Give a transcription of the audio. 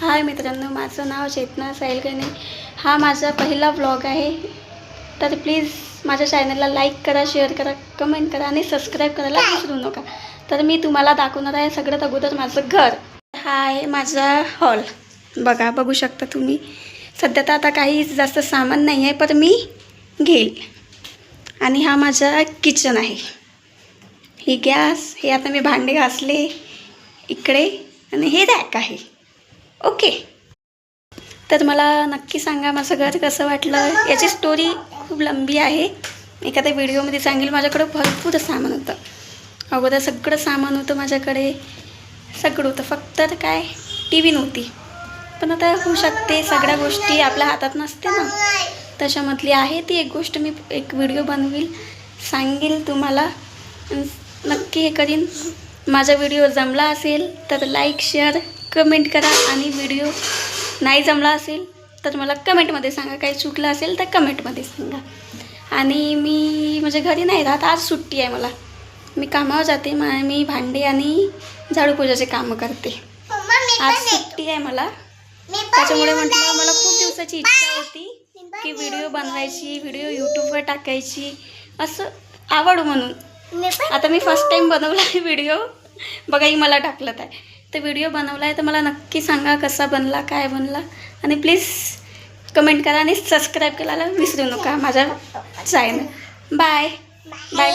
हाय मित्रांनो, माझं नाव चेतना साहिलकने. हा माझा पहिला व्लॉग आहे. तर प्लीज माझ्या चॅनलला लाईक करा, शेअर करा, कमेंट करा आणि सबस्क्राईब करायला विसरू नका. तर मी तुम्हाला दाखवणार आहे सगळ्यात अगोदर माझं घर. हा आहे माझा हॉल. बघू शकता तुम्ही. सध्या तर आता काही जास्त सामान नाही आहे, पण मी घेईल. आणि हा माझा किचन आहे. ही गॅस, हे आता मी भांडे घासले इकडे, आणि हे रॅक आहे. ओके. तर मला नक्की सांगा माझं घर कसं वाटलं. याची स्टोरी खूप लंबी आहे, एखाद्या व्हिडिओमध्ये सांगेल. माझ्याकडे भरपूर सामान होतं. अगोदर सगळं सामान होतं माझ्याकडे, सगळं होतं. फक्त काय टी व्ही नव्हती. पण आता होऊ शकते, सगळ्या गोष्टी आपल्या हातात नसते ना. त्याच्यामधली आहे ती एक गोष्ट मी एक व्हिडिओ बनवेल, सांगेल तुम्हाला. नक्की हे करीन. माझा व्हिडिओ जमला असेल तर लाईक, शेअर, कमेंट करा. आणि व्हिडिओ नाही जमला असेल तर मला कमेंटमध्ये सांगा. काही चुकलं असेल तर कमेंटमध्ये सांगा. आणि मी म्हणजे घरी नाही राहत, आज सुट्टी आहे मला. मी कामावर जाते. मी भांडे आणि झाडूपूजाचे कामं करते. आज सुट्टी आहे मला. त्याच्यामुळे म्हटलं, मला खूप दिवसाची इच्छा होती की व्हिडिओ बनवायची, व्हिडिओ यूट्यूबवर टाकायची, असं आवड म्हणून. आता मी फर्स्ट टाईम बनवला आहे व्हिडिओ. बघा, ही मला टाकलं आहे. तर व्हिडिओ बनवला आहे, तर मला नक्की सांगा कसा बनला, काय बनला. आणि प्लीज कमेंट करा आणि सबस्क्राईब करायला विसरू नका माझ्या चॅनल. Bye bye.